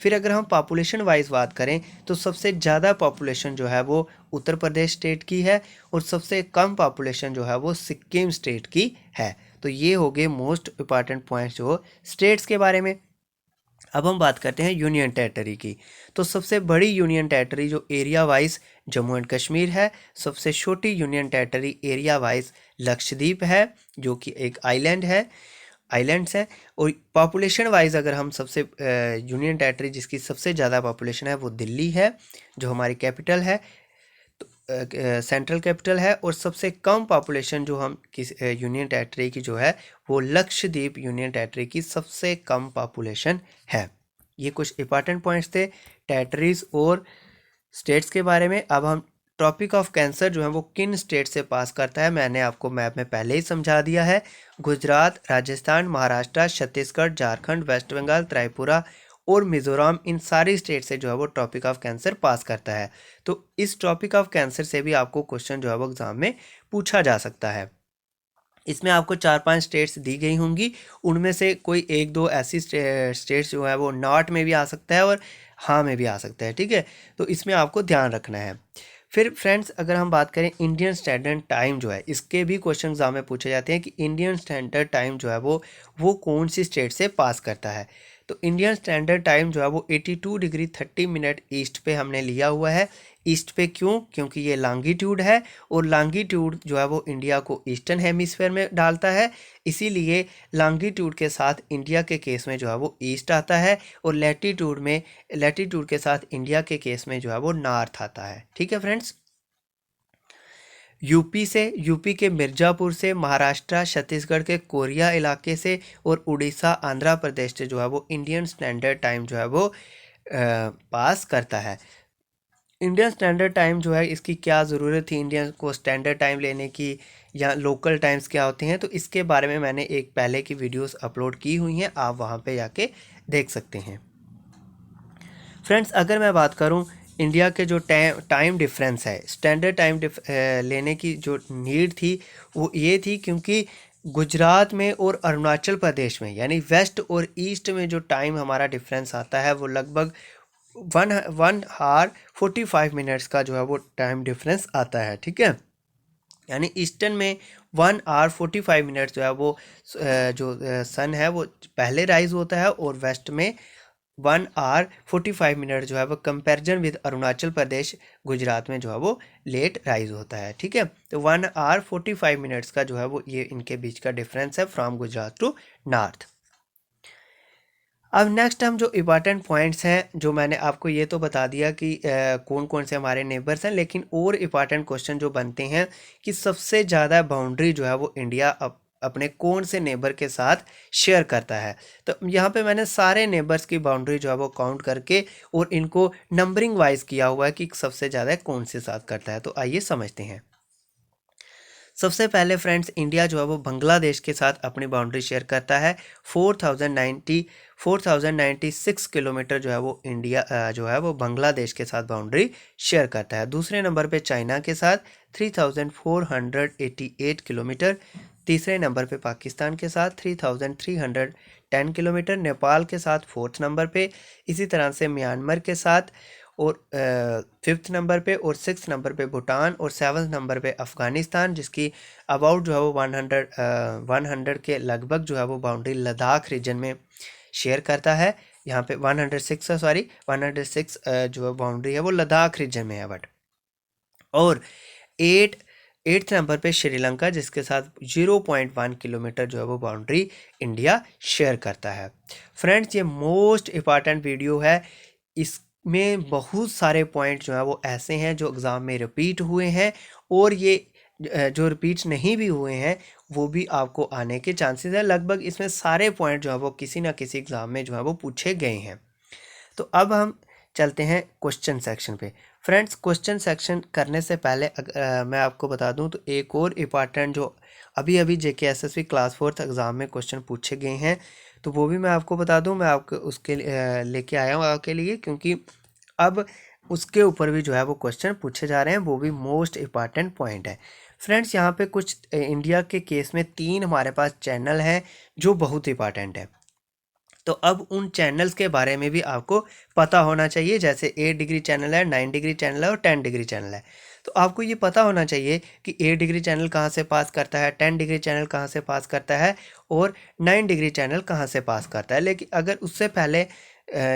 फिर अगर हम पॉपुलेशन वाइज बात करें तो सबसे ज़्यादा पॉपुलेशन जो है वो उत्तर प्रदेश स्टेट की है, और सबसे कम पॉपुलेशन जो है वो सिक्किम स्टेट की है। तो तो ये हो गए मोस्ट इम्पॉर्टेंट पॉइंट्स जो स्टेट्स के बारे में। अब हम बात करते हैं यूनियन टेरिटरी की। तो सबसे बड़ी यूनियन टेरिटरी जो area wise Jammu and Kashmir है, सबसे छोटी union territory area wise Lakshadweep है जो कि एक आइलैंड्स हैं। और पॉपुलेशन वाइज अगर हम सबसे यूनियन टेरिटरी जिसकी सबसे ज़्यादा पॉपुलेशन है वो दिल्ली है जो हमारी कैपिटल है, तो सेंट्रल कैपिटल है। और सबसे कम पॉपुलेशन जो हम किस यूनियन टेरिटरी की जो है वो लक्षद्वीप यूनियन टेरिटरी की सबसे कम पॉपुलेशन है। ये कुछ इंपॉर्टेंट पॉइंट्स थे टेरिटरीज और स्टेट्स के बारे में। अब हम ट्रॉपिक ऑफ कैंसर जो है वो किन स्टेट से पास करता है मैंने आपको मैप में पहले ही समझा दिया है। गुजरात, राजस्थान, महाराष्ट्र, छत्तीसगढ़, झारखंड, वेस्ट बंगाल, त्रिपुरा और मिज़ोरम, इन सारी स्टेट से जो है वो ट्रॉपिक ऑफ कैंसर पास करता है। तो इस ट्रॉपिक ऑफ कैंसर से भी आपको क्वेश्चन जो है वो एग्जाम में पूछा जा सकता है। इसमें आपको 4-5 स्टेट्स दी गई होंगी, उनमें से कोई 1-2 ऐसी स्टेट्स जो है वो नॉट में भी आ सकता है और हाँ में भी आ सकता है, ठीक है। तो इसमें आपको ध्यान रखना है। फिर फ्रेंड्स अगर हम बात करें इंडियन स्टैंडर्ड टाइम जो है, इसके भी क्वेश्चन एग्जाम में पूछे जाते हैं कि इंडियन स्टैंडर्ड टाइम जो है वो कौन सी स्टेट से पास करता है। तो इंडियन स्टैंडर्ड टाइम जो है वो 82 डिग्री 30 मिनट ईस्ट पे हमने लिया हुआ है। ईस्ट पे क्यों? क्योंकि ये लॉन्गिट्यूड है और लॉन्गिट्यूड जो है वो इंडिया को ईस्टर्न हेमिस्फेयर में डालता है, इसीलिए लॉन्गिट्यूड के साथ इंडिया के केस में जो है वो ईस्ट आता है और लैटीट्यूड के साथ इंडिया के केस में जो है वो नॉर्थ आता है, ठीक है फ्रेंड्स। यूपी के मिर्ज़ापुर से, महाराष्ट्र, छत्तीसगढ़ के कोरिया इलाके से और उड़ीसा, आंध्र प्रदेश से जो है वो इंडियन स्टैंडर्ड टाइम जो है वो पास करता है। इंडियन स्टैंडर्ड टाइम जो है इसकी क्या ज़रूरत थी इंडियन को स्टैंडर्ड टाइम लेने की, या लोकल टाइम्स क्या होते हैं, तो इसके बारे में मैंने एक पहले की वीडियोस अपलोड की हुई हैं, आप वहाँ पे जाके देख सकते हैं। फ्रेंड्स अगर मैं बात करूँ इंडिया के जो टाइम डिफरेंस है, स्टैंडर्ड टाइम लेने की जो नीड थी वो ये थी क्योंकि गुजरात में और अरुणाचल प्रदेश में यानी वेस्ट और ईस्ट में जो टाइम हमारा डिफरेंस आता है वो लगभग 1 आवर 45 मिनट्स का जो है वो टाइम डिफरेंस आता है, ठीक है। यानी ईस्टर्न में 1 आवर 45 मिनट्स जो है वो जो सन है वो पहले राइज होता है और वेस्ट में 1 आवर 45 मिनट जो है वो कंपैरिजन विद अरुणाचल प्रदेश गुजरात में जो है वो लेट राइज होता है, ठीक है। तो 1 आवर 45 मिनट्स का जो है वो ये इनके बीच का डिफरेंस है फ्रॉम गुजरात टू नॉर्थ। अब नेक्स्ट हम जो इम्पॉर्टेंट पॉइंट्स हैं जो मैंने आपको ये तो बता दिया कि कौन कौन से हमारे नेबर्स हैं, लेकिन और इम्पॉर्टेंट क्वेश्चन जो बनते हैं कि सबसे ज़्यादा बाउंड्री जो है वो इंडिया अपने कौन से नेबर के साथ शेयर करता है। तो यहाँ पे मैंने सारे नेबर्स की बाउंड्री जो है वो काउंट करके और इनको नंबरिंग वाइज किया हुआ है कि सबसे ज़्यादा कौन से साथ करता है। तो आइए समझते हैं। सबसे पहले फ्रेंड्स इंडिया जो है वो बांग्लादेश के साथ अपनी बाउंड्री शेयर करता है। 4096 किलोमीटर जो है वो इंडिया जो है वो बांग्लादेश के साथ बाउंड्री शेयर करता है। दूसरे नंबर पे चाइना के साथ 3488 किलोमीटर। तीसरे नंबर पे पाकिस्तान के साथ 3310 किलोमीटर। नेपाल के साथ 4th नंबर पे, इसी तरह से म्यांमार के साथ और 5th नंबर पे और 6th नंबर पे भूटान और 7th नंबर पे अफ़गानिस्तान, जिसकी अबाउट जो है वो 100 के लगभग जो है वो बाउंड्री लद्दाख रीजन में शेयर करता है। यहाँ पे 106 जो बाउंड्री है वो लद्दाख रीजन में है। बट और 8th नंबर पे श्रीलंका जिसके साथ 0.1 किलोमीटर जो है वो बाउंड्री इंडिया शेयर करता है। फ्रेंड्स ये मोस्ट इम्पॉर्टेंट वीडियो है, इसमें बहुत सारे पॉइंट जो है वो ऐसे हैं जो एग्ज़ाम में रिपीट हुए हैं और ये जो रिपीट नहीं भी हुए हैं वो भी आपको आने के चांसेस है। लगभग इसमें सारे पॉइंट जो है वो किसी ना किसी एग्ज़ाम में जो है वो पूछे गए हैं। तो अब हम चलते हैं क्वेश्चन सेक्शन पे। फ्रेंड्स क्वेश्चन सेक्शन करने से पहले मैं आपको बता दूं तो एक और इम्पॉर्टेंट जो अभी JKSSB क्लास 4th एग्ज़ाम में क्वेश्चन पूछे गए हैं तो वो भी मैं आपको बता दूं। मैं आपको उसके लेके आया हूँ आपके लिए, क्योंकि अब उसके ऊपर भी जो है वो क्वेश्चन पूछे जा रहे हैं, वो भी मोस्ट इम्पॉर्टेंट पॉइंट है। फ्रेंड्स यहाँ पे कुछ इंडिया के केस में 3 हमारे पास चैनल हैं जो बहुत इंपॉर्टेंट है। तो अब उन चैनल्स के बारे में भी आपको पता होना चाहिए, जैसे 8 डिग्री चैनल है, 9 डिग्री चैनल है और 10 डिग्री चैनल है। तो आपको ये पता होना चाहिए कि 8 डिग्री चैनल कहाँ से पास करता है, 10 डिग्री चैनल कहाँ से पास करता है और 9 डिग्री चैनल कहाँ से पास करता है। लेकिन अगर उससे पहले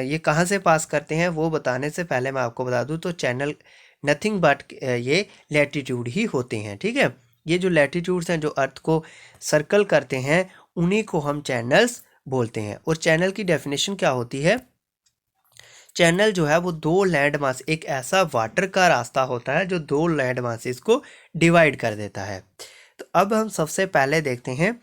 ये कहाँ से पास करते हैं वो बताने से पहले मैं आपको बता दूं तो चैनल नथिंग बट ये लैटिट्यूड ही होते हैं, ठीक है। ये जो लैटिट्यूड्स हैं जो अर्थ को सर्कल करते हैं उन्हीं को हम चैनल्स बोलते हैं। और चैनल की डेफिनेशन क्या होती है? चैनल जो है वो दो लैंड मास, एक ऐसा वाटर का रास्ता होता है जो दो लैंड मासेस को डिवाइड कर देता है। तो अब हम सबसे पहले देखते हैं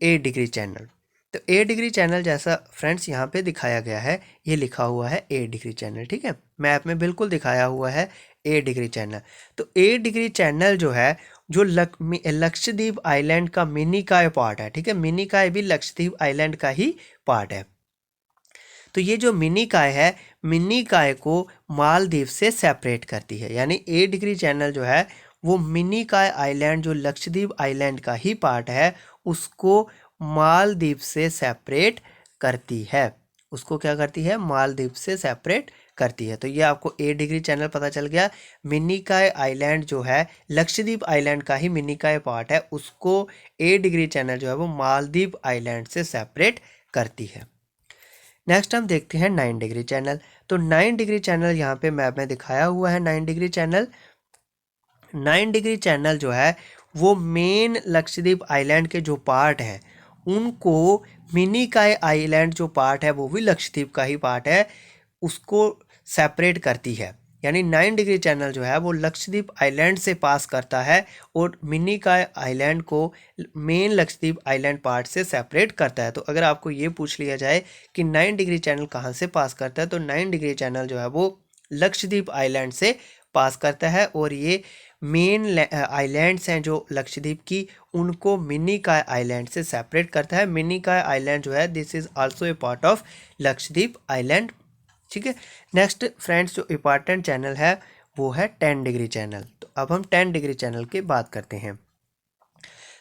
8 डिग्री चैनल। तो 8 डिग्री चैनल जैसा फ्रेंड्स यहाँ पे दिखाया गया है, ये लिखा हुआ है 8 डिग्री चैनल, ठीक है, मैप में बिल्कुल दिखाया हुआ है 8 डिग्री चैनल। तो 8 डिग्री चैनल जो है जो लक्षद्वीप आइलैंड का मिनिकॉय पार्ट है, ठीक है, मिनिकॉय भी लक्षद्वीप आइलैंड का ही पार्ट है। तो ये जो मिनिकॉय है, मिनिकॉय को मालदीव से सेपरेट करती है, यानी 8 डिग्री चैनल जो है वो मिनिकॉय आइलैंड जो लक्षद्वीप आइलैंड का ही पार्ट है उसको मालदीव से सेपरेट करती है। उसको क्या करती है? मालदीव से सेपरेट करती है। तो ये आपको 8 डिग्री चैनल पता चल गया। मिनिकॉय आइलैंड जो है लक्षद्वीप आइलैंड का ही मिनिकॉय पार्ट है, उसको 8 डिग्री चैनल जो है वो मालदीव आइलैंड से सेपरेट करती है। नेक्स्ट हम देखते हैं 9 डिग्री चैनल। तो 9 डिग्री चैनल यहाँ पे मैप में दिखाया हुआ है। 9 डिग्री चैनल, 9 डिग्री चैनल जो है वो मेन लक्षद्वीप आइलैंड के जो पार्ट हैं उनको मिनिकॉय आइलैंड जो पार्ट है वो भी लक्षद्वीप का ही पार्ट है, उसको सेपरेट करती है। यानी 9 डिग्री चैनल जो है वो लक्षद्वीप आइलैंड से पास करता है और मिनिकॉय आइलैंड को मेन लक्षद्वीप आइलैंड पार्ट से सेपरेट करता है। तो अगर आपको ये पूछ लिया जाए कि 9 डिग्री चैनल कहाँ से पास करता है, तो 9 डिग्री चैनल जो है वो लक्षद्वीप आइलैंड से पास करता है और ये मेन आइलैंड्स हैं जो लक्षद्वीप की उनको मिनिकॉय आइलैंड से सेपरेट करता है। मिनिकॉय आइलैंड जो है this is also a part of Lakshadweep island, ठीक है। नेक्स्ट फ्रेंड्स जो इम्पॉर्टेंट चैनल है वो है 10 डिग्री चैनल। तो अब हम 10 डिग्री चैनल की बात करते हैं।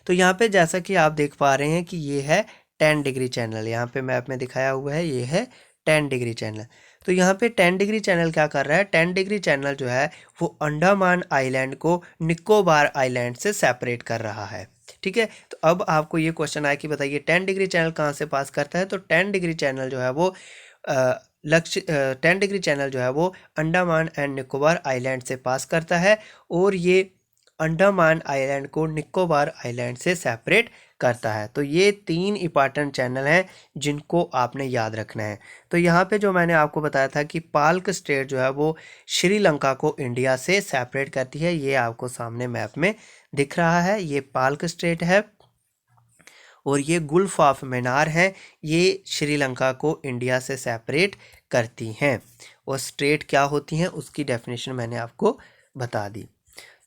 तो यहाँ पे जैसा कि आप देख पा रहे हैं कि ये है 10 डिग्री चैनल, यहाँ पे मैप में दिखाया हुआ है, ये है 10 डिग्री चैनल। तो यहाँ पे 10 डिग्री चैनल क्या कर रहा है? 10 डिग्री चैनल जो है वो अंडमान आइलैंड को निकोबार आइलैंड से सेपरेट कर रहा है, ठीक है। तो अब आपको ये क्वेश्चन आया कि बताइए 10 डिग्री चैनल कहाँ से पास करता है? तो 10 डिग्री चैनल जो है वो 10 डिग्री चैनल जो है वो अंडमान एंड निकोबार आइलैंड से पास करता है और ये अंडमान आइलैंड को निकोबार आइलैंड से सेपरेट करता है। तो ये 3 इंपॉर्टेंट चैनल हैं जिनको आपने याद रखना है। तो यहाँ पे जो मैंने आपको बताया था कि पाल्क स्टेट जो है वो श्रीलंका को इंडिया से सेपरेट करती है, ये आपको सामने मैप में दिख रहा है, ये पाल्क स्टेट है और ये गुल्फ ऑफ मन्नार है, ये श्रीलंका को इंडिया से सेपरेट करती हैं। और स्टेट क्या होती हैं उसकी डेफिनेशन मैंने आपको बता दी।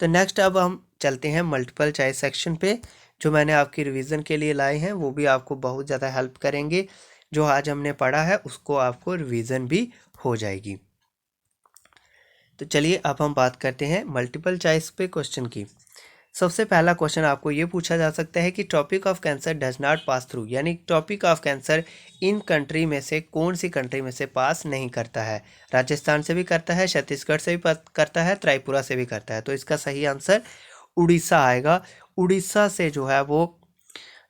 तो नेक्स्ट अब हम चलते हैं मल्टीपल चॉइस सेक्शन पे, जो मैंने आपकी रिवीजन के लिए लाए हैं वो भी आपको बहुत ज़्यादा हेल्प करेंगे। जो आज हमने पढ़ा है उसको आपको रिवीजन भी हो जाएगी। तो चलिए अब हम बात करते हैं मल्टीपल चॉइस पे क्वेश्चन की। सबसे पहला क्वेश्चन आपको ये पूछा जा सकता है कि topic of cancer does not pass through, यानी टॉपिक ऑफ कैंसर इन कंट्री में से कौन सी कंट्री में से पास नहीं करता है? राजस्थान से भी करता है, छत्तीसगढ़ से भी करता है, त्रिपुरा से भी करता है। तो इसका सही आंसर उड़ीसा आएगा। उड़ीसा से जो है वो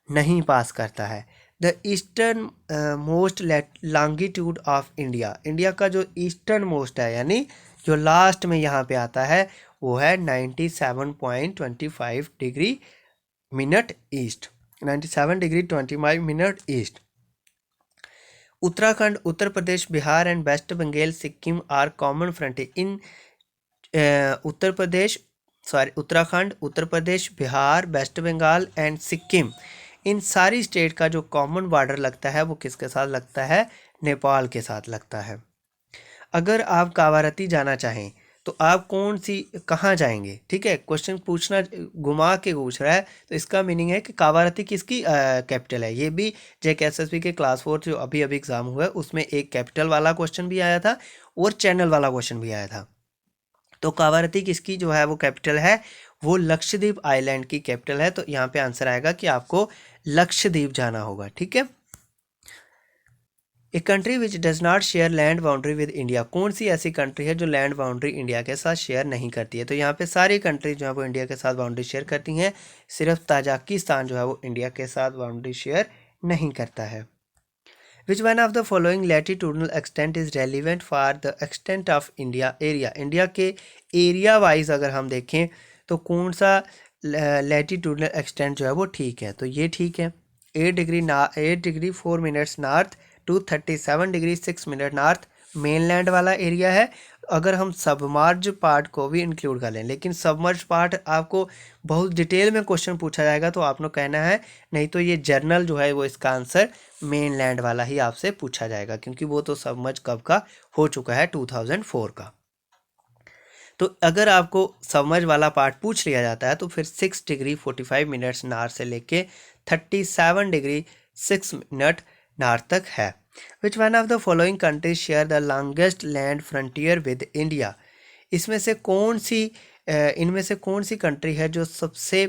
नहीं पास करता है। The eastern most longitude of India, India का जो ईस्टर्न मोस्ट है यानी जो लास्ट में यहाँ पे आता है वो है 97.25 degree minute east, 97 degree 25 minute east. Uttarakhand, Uttar Pradesh, Bihar and west Bengal, Sikkim are common frontier in Uttarakhand, Uttar Pradesh, Bihar, west Bengal and Sikkim, इन सारी स्टेट का जो कॉमन बॉर्डर लगता है वो किसके साथ लगता है? नेपाल के साथ लगता है। अगर आप कावारती जाना चाहें तो आप कौन सी कहाँ जाएंगे? ठीक है, क्वेश्चन पूछना घुमा के पूछ रहा है, तो इसका मीनिंग है कि कावारती किसकी कैपिटल है। ये भी JKSSB के क्लास 4 जो अभी एग्जाम हुआ है उसमें एक कैपिटल वाला क्वेश्चन भी आया था और चैनल वाला क्वेश्चन भी आया था। तो कावारती किसकी जो है वो कैपिटल है? वो लक्षद्वीप आइलैंड की कैपिटल है। तो यहाँ पे आंसर आएगा कि आपको लक्षद्वीप जाना होगा, ठीक है। A country which does not share land boundary with India, कौन सी ऐसी कंट्री है जो लैंड बाउंड्री इंडिया के साथ शेयर नहीं करती है? तो यहाँ पे सारी कंट्री जो है वो इंडिया के साथ बाउंड्री शेयर करती हैं, सिर्फ ताजिकिस्तान जो है वो इंडिया के साथ बाउंड्री शेयर नहीं करता है। Which one of the following latitudinal extent is relevant for the extent of India area, India के एरिया वाइज अगर हम देखें तो कौन सा लैटिट्यूडनल एक्सटेंट जो है वो ठीक है? तो ये ठीक है, 8 degree 4 minutes north to 37 degree 6 minute north mainland वाला एरिया है। अगर हम सबमर्ज पार्ट को भी इंक्लूड कर लें, लेकिन सबमर्ज पार्ट आपको बहुत डिटेल में क्वेश्चन पूछा जाएगा तो आपको कहना है, नहीं तो ये जर्नल जो है वो इसका आंसर मेनलैंड वाला ही आपसे पूछा जाएगा, क्योंकि वो तो सबमर्ज कब का हो चुका है, 2004 का। तो अगर आपको सबमर्ज वाला पार्ट पूछ लिया जाता है तो फिर 6 डिग्री 45 मिनट्स नॉर्थ से लेके 37 डिग्री 6 मिनट नॉर्थ तक है। Which one of the following countries share the longest land frontier with India, इसमें से कौन सी इनमें से कौन सी कंट्री है जो सबसे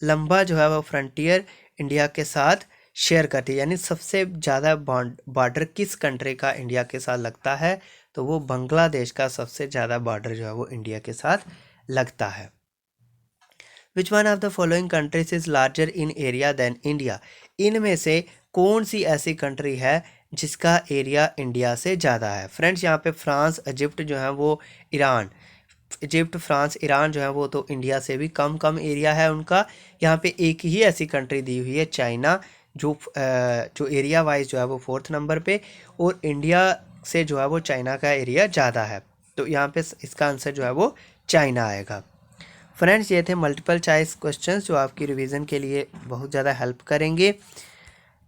लंबा जो है वो फ्रंटियर इंडिया के साथ शेयर करती है, यानी सबसे ज़्यादा बॉर्डर किस कंट्री का इंडिया के साथ लगता है? तो वो बांग्लादेश का सबसे ज़्यादा बॉर्डर जो है वो इंडिया के साथ लगता है। Which one of the following countries is larger in area than India, इनमें से कौन सी ऐसी कंट्री है जिसका एरिया इंडिया से ज़्यादा है? फ्रेंड्स, यहाँ पे फ्रांस, इजिप्ट जो है वो, ईरान, इजिप्ट, फ्रांस, ईरान जो है वो तो इंडिया से भी कम एरिया है उनका। यहाँ पे एक ही ऐसी कंट्री दी हुई है, चाइना, जो एरिया वाइज जो है वो 4th नंबर पे, और इंडिया से जो है वो चाइना का एरिया ज़्यादा है, तो यहाँ पे इसका आंसर जो है वो चाइना आएगा। फ्रेंड्स, ये थे मल्टीपल चॉइस क्वेश्चंस जो आपकी रिवीजन के लिए बहुत ज़्यादा हेल्प करेंगे।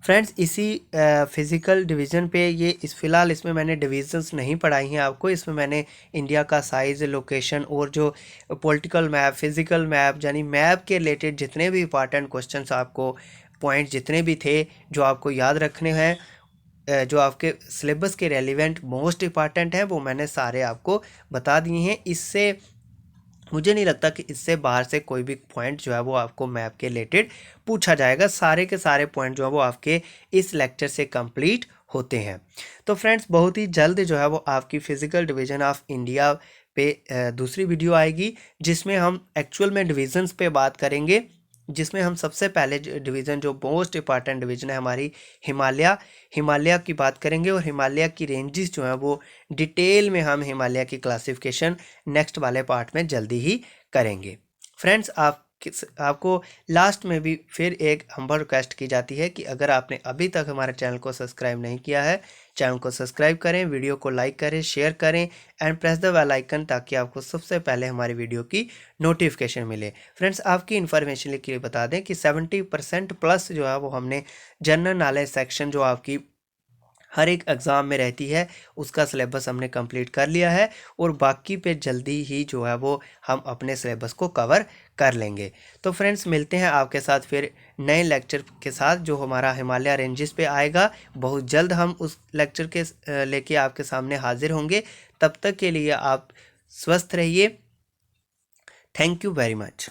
फ्रेंड्स, इसी फिज़िकल डिवीज़न पे फ़िलहाल इसमें मैंने डिविजन्स नहीं पढ़ाई हैं आपको, इसमें मैंने इंडिया का साइज़, लोकेशन और जो पॉलिटिकल मैप, फिज़िकल मैप, यानी मैप के रिलेटेड जितने भी इंपॉर्टेंट क्वेश्चंस आपको, पॉइंट जितने भी थे जो आपको याद रखने हैं, जो आपके सिलेबस के रेलिवेंट मोस्ट इंपॉर्टेंट हैं, वो मैंने सारे आपको बता दिए हैं। इससे मुझे नहीं लगता कि इससे बाहर से कोई भी पॉइंट जो है वो आपको मैप के रिलेटेड पूछा जाएगा, सारे के सारे पॉइंट जो है वो आपके इस लेक्चर से कंप्लीट होते हैं। तो फ्रेंड्स, बहुत ही जल्द जो है वो आपकी फ़िज़िकल डिवीज़न ऑफ इंडिया पे दूसरी वीडियो आएगी, जिसमें हम एक्चुअल में डिविजन्स पे बात करेंगे, जिसमें हम सबसे पहले डिवीज़न जो मोस्ट इंपॉर्टेंट डिवीज़न है हमारी, हिमालय की बात करेंगे, और हिमालय की रेंजेस जो हैं वो डिटेल में हम हिमालय की क्लासिफिकेशन नेक्स्ट वाले पार्ट में जल्दी ही करेंगे। फ्रेंड्स, आपको लास्ट में भी फिर एक हम्बल रिक्वेस्ट की जाती है कि अगर आपने अभी तक हमारे चैनल को सब्सक्राइब नहीं किया है, चैनल को सब्सक्राइब करें, वीडियो को लाइक करें, शेयर करें and press the bell icon, ताकि आपको सबसे पहले हमारी वीडियो की नोटिफिकेशन मिले। फ्रेंड्स, आपकी इन्फॉर्मेशन के लिए बता दें कि 70% प्लस जो है वो हमने जनरल नॉलेज सेक्शन जो आपकी हर एक एग्ज़ाम में रहती है, उसका सिलेबस हमने कंप्लीट कर लिया है, और बाकी पे जल्दी ही जो है वो हम अपने सिलेबस को कवर कर लेंगे। तो फ्रेंड्स, मिलते हैं आपके साथ फिर नए लेक्चर के साथ जो हमारा हिमालय रेंजेस पे आएगा। बहुत जल्द हम उस लेक्चर के लेके आपके सामने हाजिर होंगे। तब तक के लिए आप स्वस्थ रहिए। Thank you very much.